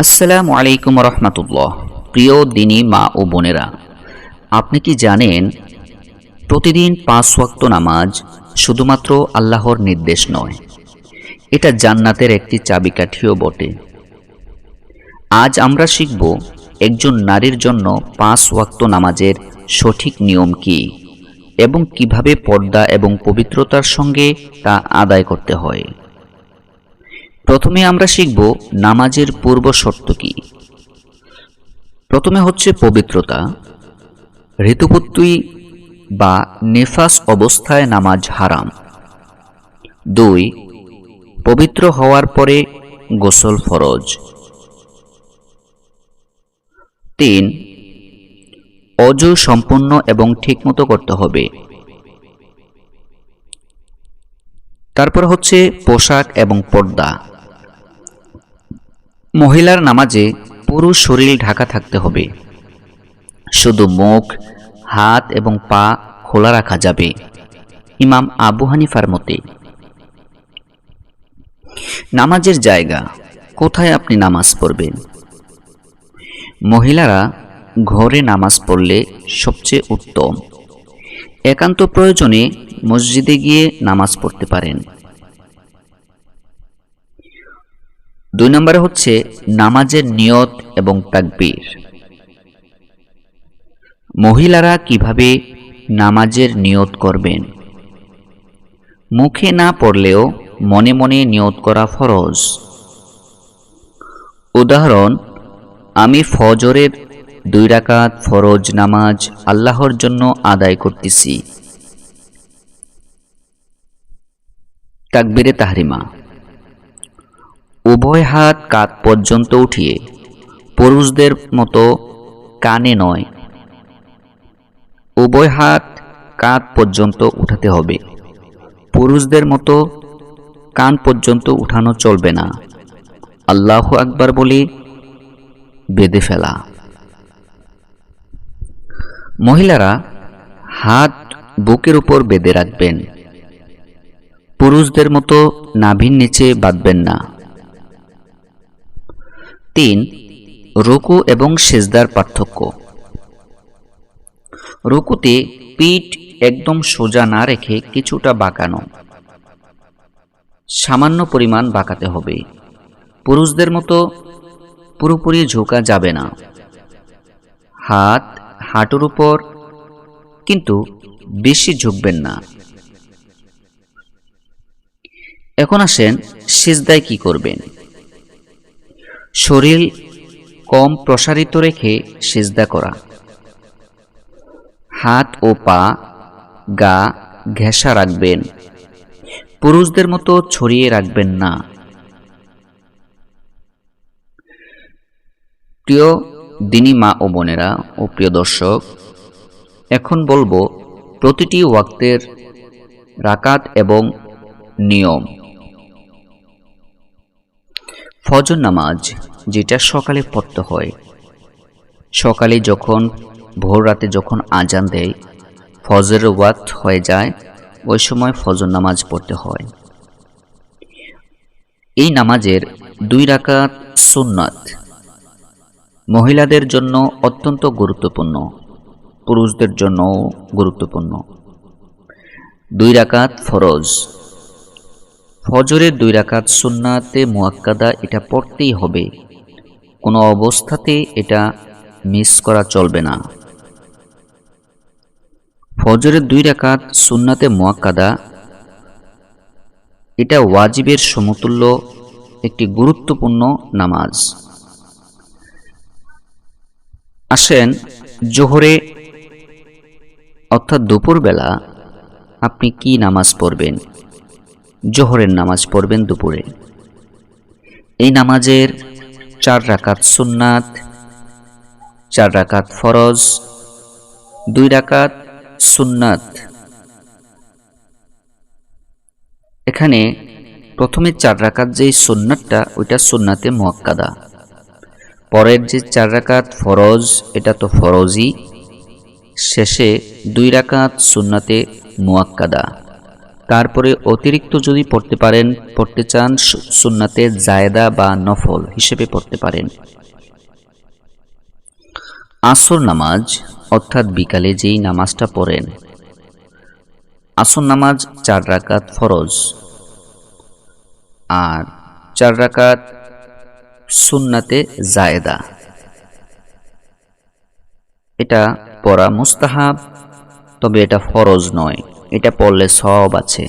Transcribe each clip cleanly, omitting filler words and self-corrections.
আসসালামু আলাইকুম রহমতুল্লাহ। প্রিয় দিনী মা ও বোনেরা, আপনি কি জানেন প্রতিদিন 5 ওয়াক্ত নামাজ শুধুমাত্র আল্লাহর নির্দেশ নয়, এটা জান্নাতের একটি চাবিকাঠিও বটে। আজ আমরা শিখব একজন নারীর জন্য 5 ওয়াক্ত নামাজের সঠিক নিয়ম কি এবং কিভাবে পর্দা এবং পবিত্রতার সঙ্গে তা আদায় করতে হয়। প্রথমে আমরা শিখব নামাজের পূর্ব শর্ত কি। প্রথমে হচ্ছে পবিত্রতা। ঋতুপত্তি বা নেফাস অবস্থায় নামাজ হারাম। 2. পবিত্র হওয়ার পরে গোসল ফরজ। 3. অজু সম্পূর্ণ এবং ঠিকমতো করতে হবে। তারপর হচ্ছে পোশাক এবং পর্দা। মহিলার নামাজে পুরো শরীর ঢাকা থাকতে হবে, শুধু মুখ, হাত এবং পা খোলা রাখা যাবে, ইমাম আবু হানিফার মতে। নামাজের জায়গা, কোথায় আপনি নামাজ পড়বেন? মহিলারা ঘরে নামাজ পড়লে সবচেয়ে উত্তম। একান্ত প্রয়োজনে মসজিদে গিয়ে নামাজ পড়তে পারেন। 2 নম্বরে হচ্ছে নামাজের নিয়ত এবং তাকবীর। মহিলারা কিভাবে নামাজের নিয়ত করবেন? মুখে না পড়লেও মনে মনে নিয়ত করা ফরজ। উদাহরণ, আমি ফজরের 2 রাকাত ফরজ নামাজ আল্লাহর জন্য আদায় করতেছি। তাকবীরে তাহরিমা, উভয় হাত কাঁধ পর্যন্ত উঠিয়ে, পুরুষদের মতো কানে নয়। উভয় হাত কাঁধ পর্যন্ত উঠাতে হবে, পুরুষদের মতো কান পর্যন্ত উঠানো চলবে না। আল্লাহু আকবার বলে বেঁধে ফেলা। মহিলারা হাত বুকের উপর বেঁধে রাখবেন, পুরুষদের মতো নাভির নিচে বাঁধবেন না। 3. রুকু এবং সিজদার পার্থক্য। রুকুতে পিঠ একদম সোজা না রেখে কিছুটা বাঁকানো, সামান্য পরিমাণ বাঁকাতে হবে। পুরুষদের মতো পুরোপুরি ঝোঁকা যাবে না। হাত হাঁটুর উপর, কিন্তু বেশি ঝুঁকবেন না। এখন আসেন সিজদায় কি করবেন। শরীর কম প্রসারিত রেখে সিজদা করা। হাত ও পা গা ঘেঁষা রাখবেন, পুরুষদের মতো ছড়িয়ে রাখবেন না। প্রিয় দিনী মা ও বোনেরা ও প্রিয় দর্শক, এখন বলবো প্রতিটি ওয়াক্তের রাকাত এবং নিয়ম। ফজর নামাজ, যেটা সকালে পড়তে হয়। সকালে যখন ভোর রাতে যখন আজান দেয়, ফজরের ওয়াক্ত হয়ে যায়, ওই সময় ফজর নামাজ পড়তে হয়। এই নামাজের 2 রাকাত সুন্নাত। মহিলাদের জন্য অত্যন্ত গুরুত্বপূর্ণ, পুরুষদের জন্যও গুরুত্বপূর্ণ। 2 রাকাত ফরজ। ফজরের 2 রাকাত সুন্নাতে মুআক্কাদা, এটা পড়তেই হবে, কোনো অবস্থাতে এটা মিস করা চলবে না। ফজরের 2 রাকাত সুন্নাতে মুআক্কাদা, এটা ওয়াজিবের সমতুল্য একটি গুরুত্বপূর্ণ নামাজ। আসেন জোহরে অর্থাৎ দুপুরবেলা আপনি কি নামাজ পড়বেন? জোহরের নামাজ পড়বেন দুপুরে। এই নামাজের 4 রাকাত সুন্নাত, 4 রাকাত ফরজ, 2 রাকাত সুন্নাত। এখানে প্রথমে 4 রাকাত যেই সুন্নাতটা, ওইটা সুন্নাতে মুআক্কাদা। পরের যে 4 রাকাত ফরজ, এটা তো ফরজই। শেষে 2 রাকাত সুন্নাতে মুআক্কাদা। তারপরে অতিরিক্ত যদি পড়তে চান সুন্নাতে জায়েদা বা নফল হিসেবে পড়তে পারেন। আসর নামাজ অর্থাৎ বিকালে যেই নামাজটা পড়েন, আসর নামাজ 4 রাকাত ফরজ আর 4 রাকাত সুন্নাতে জায়েদা। এটা পড়া মুস্তাহাব, তবে এটা ফরজ নয়, এটা পড়লে সওয়াব আছে।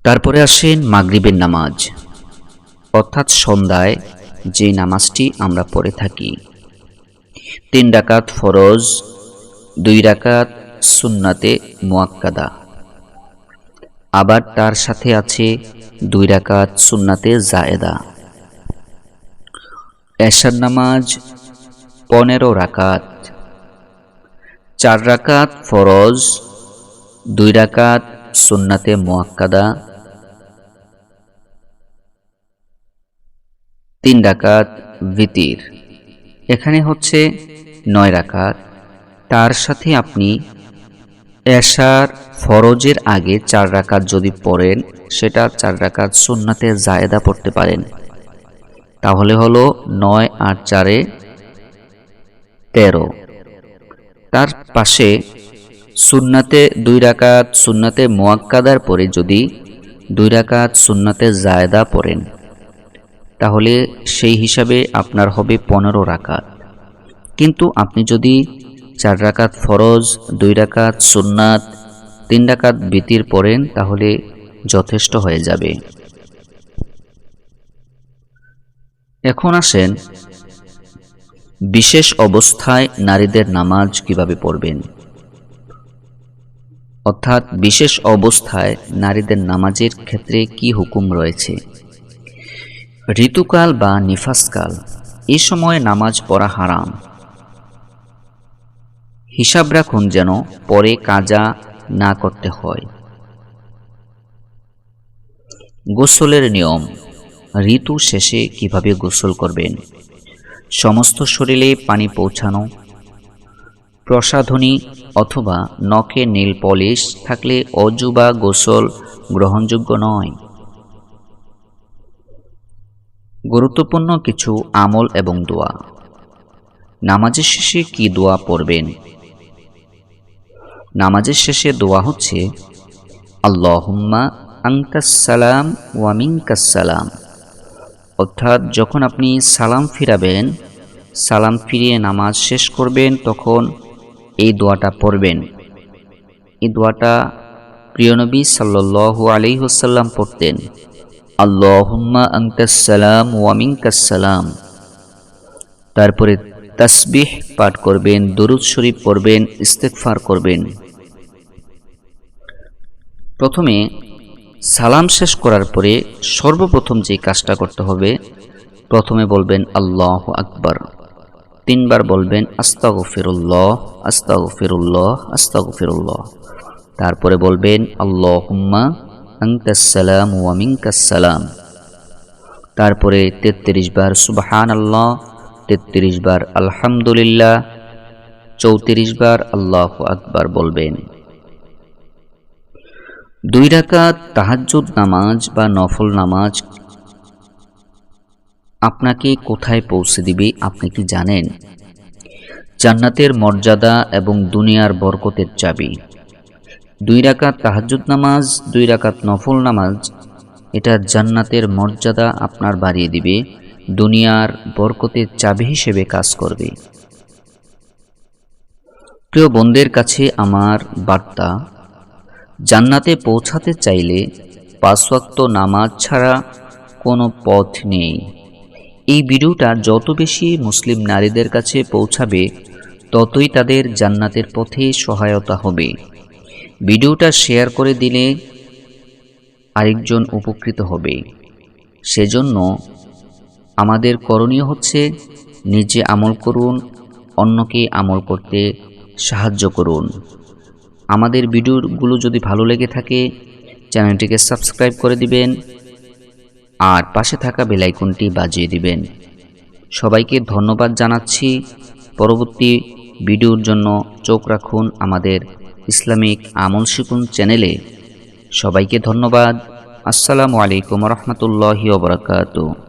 তারপরে আসেন মাগরিবের নামাজ অর্থাৎ সন্ধ্যায় যে নামাজটি আমরা পড়ে থাকি। 3 রাকাত ফরজ, 2 রাকাত সুন্নাতে মুআক্কাদা, আবার তার সাথে আছে 2 রাকাত সুন্নাতে জায়েদা। এশার নামাজ 15 রাকাত, 4 রাকাত ফরজ, 2 রাকাত সুন্নাতে মুআক্কাদা, 3 রাকাত ভিতির। এখানে হচ্ছে 9 রাকাত। তার সাথে আপনি এশার ফরজের আগে 4 রাকাত যদি পড়েন, সেটা 4 রাকাত সুন্নাতে জায়েদা পড়তে পারেন, তাহলে হলো 9 আর 4 13। তার পাশে সুন্নাতে 2 রাকাত সুন্নাতে মুআক্কাদার পরে যদি 2 রাকাত সুন্নাতে জায়েদা পড়েন, তাহলে সেই হিসাবে আপনার হবে 15 রাকাত। কিন্তু আপনি যদি 4 রাকাত ফরজ, 2 রাকাত সুন্নাত, 3 রাকাত ভিতির পড়েন, তাহলে যথেষ্ট হয়ে যাবে। এখন আসেন বিশেষ অবস্থায় নারীদের নামাজ কিভাবে পড়বেন, অর্থাৎ বিশেষ অবস্থায় নারীদের নামাজের ক্ষেত্রে কি হুকুম রয়েছে। ঋতুকাল বা নিফাসকাল, এই সময় নামাজ পড়া হারাম। হিসাব রাখুন যেন পরে কাজা না করতে হয়। গোসলের নিয়ম, ঋতু শেষে কিভাবে গোসল করবেন। সমস্ত শরীরে পানি পৌঁছানো, প্রসাধনী অথবা নখে নেল পলিশ থাকলে অজু বা গোসল গ্রহণযোগ্য নয়। গুরুত্বপূর্ণ কিছু আমল এবং দোয়া। নামাজের শেষে কি দোয়া পড়বেন? নামাজের শেষে দোয়া হচ্ছে আল্লাহুম্মা আনতাস সালাম ওয়া মিনকাস সালাম, অর্থাৎ যখন আপনি সালাম ফিরাবেন, সালাম ফিরিয়ে নামাজ শেষ করবেন, তখন এই দোয়াটা পড়বেন। এই দোয়াটা প্রিয় নবী সাল্লাল্লাহু আলাইহি ওয়াসাল্লাম পড়তেন, আল্লাহুম্মা আনতাস সালাম ওয়া মিনকাস সালাম। তারপরে তাসবিহ পাঠ করবেন, দরুদ শরীফ পড়বেন, ইস্তেগফার করবেন। প্রথমে সালাম শেষ করার পরে সর্বপ্রথম যে কাজটা করতে হবে, প্রথমে বলবেন আল্লাহু আকবার, 3 বার বলবেন আস্তাগফিরুল্লাহ আস্তাগফিরুল্লাহ আস্তাগফিরুল্লাহ। তারপরে বলবেন আল্লাহুম্মা আনতাস সালাম ওয়া মিনকাস সালাম। তারপরে 33 বার সুবহানাল্লাহ, 33 বার আলহামদুলিল্লাহ, 34 বার আল্লাহু আকবার বলবেন। 2 রাকাত তাহাজ্জুদ নামাজ বা নফল নামাজ আপনাকে কোথায় পৌঁছে দিবে আপনি কি জানেন? জান্নাতের মর্যাদা এবং দুনিয়ার বরকতের চাবি। 2 রাকাত তাহাজ্জুদ নামাজ, 2 রাকাত নফল নামাজ, এটা জান্নাতের মর্যাদা আপনার বাড়িয়ে দিবে, দুনিয়ার বরকতের চাবি হিসেবে কাজ করবে। প্রিয় বন্ধুদের কাছে আমার বার্তা, জান্নাতে পৌঁছাতে চাইলে 5 ওয়াক্ত নামাজ ছাড়া কোনো পথ নেই। এই ভিডিওটা যত বেশি মুসলিম নারীদের কাছে পৌঁছাবে, ততই তাদের জান্নাতের পথে সহায়তা হবে। ভিডিওটা শেয়ার করে দিলে আরেকজন উপকৃত হবে। সেজন্য আমাদের করণীয় হচ্ছে নিজে আমল করুন, অন্যকে আমল করতে সাহায্য করুন। আমাদের ভিডিওগুলো যদি ভালো লেগে থাকে, চ্যানেলটিকে সাবস্ক্রাইব করে দিবেন আর পাশে থাকা বেল আইকনটি বাজিয়ে দিবেন। সবাইকে ধন্যবাদ জানাচ্ছি। পরবর্তী ভিডিওর জন্য চোখ রাখুন আমাদের ইসলামিক আমল শিকুন চ্যানেলে সবাইকে ধন্যবাদ। আসসালামু আলাইকুম রহমতুল্লাহি ওবরাকাতুহু।